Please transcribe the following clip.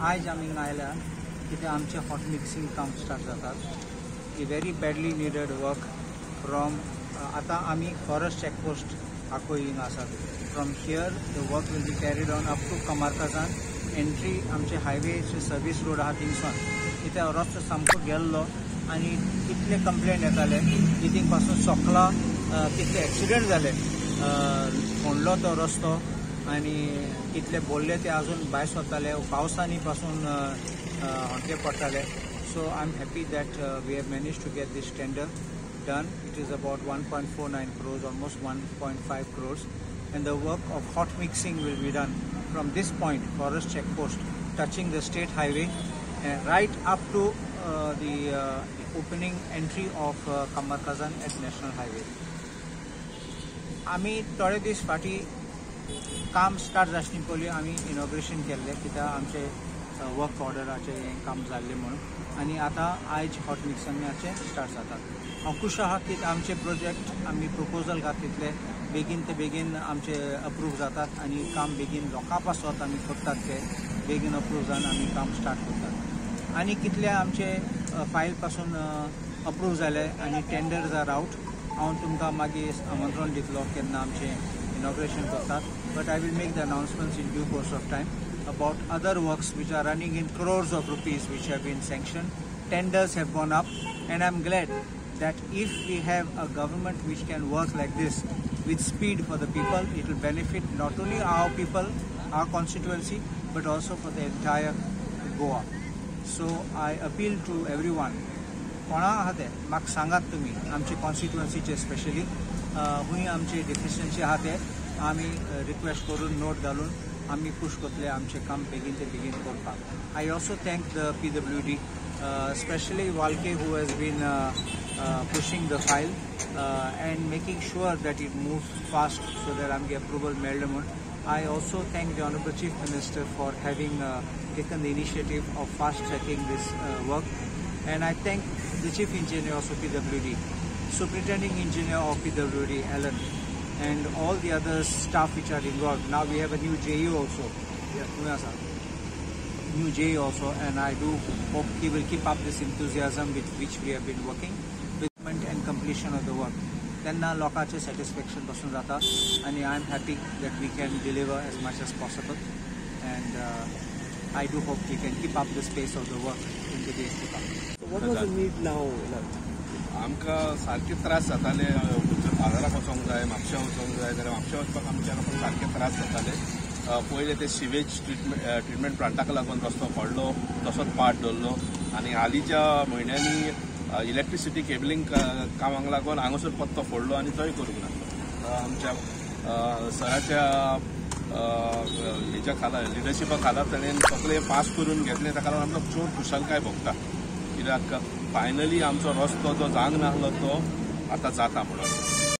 आज आमी आयल्या कितें आमचे हॉट मिक्सिंग काम स्टार्ट जातात. I very badly needed work from आतां आमी फॉरेस्ट चॅकपोस्ट आकोईंग आसात. From here the work will be carried on up to कमारकाजान. एंट्री आमचे हायवे सर्वीस रोड आहा थिंगसून कित्याक रस्तो सामको गेल्लो आनी कितले कंप्लेंट येताले तितून पासून सोकला कितले एक्सिडेंट जाले. फोंडलो तो रस्तो आनी कितले बोल्ले ते अजून भायर सरताले पावसांनी पासून हॉटले पडटाले. So I am happy that we have manage to get this tender done. It is about 1.49 crores, almost 1.5 crores, and the work of hot mixing will be done from this point, forest checkpost, touching the state highway, right up to the opening entry of Kamarkazan at National Highway. आमी थोडे दीस फाटी काम start जावचें पयलीं आमी inauguration केल्लें कित्याक आमचे वर्क ऑर्डराचें हें काम जाल्लें म्हणून आनी आतां आयज हॉट मिक्सिंगाचें स्टार्ट जातात. हांव खूश आहा की आमचे प्रोजेक्ट आमी प्रपोजल घातितले बेगीन ते बेगीन आमचे अप्रूव जातात आनी काम बेगीन लोकां पासत आमी करतात ते बेगीन अप्रूव जावन आमी काम स्टार्ट करतात. आनी कितले आमचे फायल पासून अप्रूव जाले आनी टेंडर्स आर आउट. हांव तुमकां मागीर आमंत्रण दितलो केन्ना आमचें इनॉग्रेशन करतात. But I will make the announcements in due course of time about other works which are running in crores of rupees which have been sanctioned. Tenders have gone up, and I'm glad that if we have a government which can work like this with speed for the people, it will benefit not only our people, our constituency, but also for the entire Goa. So I appeal to everyone, कोणा आहा ते म्हाका सांगात तुमी आमचे कॉन्स्टिट्युएन्सीचे specially हुंय आमचे deficiency आहा ते आमी रिक्वेस्ट करून नोट घालून आमी पुश करतले आमचे काम बेगीन ते बेगीन करपाक. I also thank the PWD, specially वाल्के who has been pushing the file and making sure that it moves fast so that आमगे approval मेळ्ळें म्हणून. I also thank the Honorable Chief Minister for having taken the initiative of fast tracking this work, and I thank the Chief Engineer of PWD, Superintending Engineer of PWD, Alan, and all the other staff which are involved. Now we have a new JE also, new JE also, and I do hope he will keep up this enthusiasm with which we have been working with and completion of the work. Then lokache satisfaction pasun jata, and I am happy that we can deliver as much as possible, and I do hope we can keep up the pace of the work in the days to come. So what was the need now? आमकां सारके त्रास जाताले बाजाराक वचोंक जाय म्हापशा वचोंक जाय जाल्यार म्हापशा वचपाक आमच्या लोकांक सारके त्रास जाताले. पयले ते सिवेज ट्रिटमेंट प्लांटाक लागून रस्तो पडलो तसोच पाड दवरलो आनी हालींच्या म्हयन्यांनी इलेक्ट्रिसिटी केबलिंग कामाक लागून हांगासर पत्तो फोडलो आनी तोय करूंक ना. आमच्या सराच्या हेच्या खाला लिडरशिपा खाला ताणें सगळे पास करून घेतले ताका लागून आमकां चड खुशालकाय भोगता कित्याक फायनली आमचो रस्तो जो जावंक नासलो तो आतां जाता म्हणून.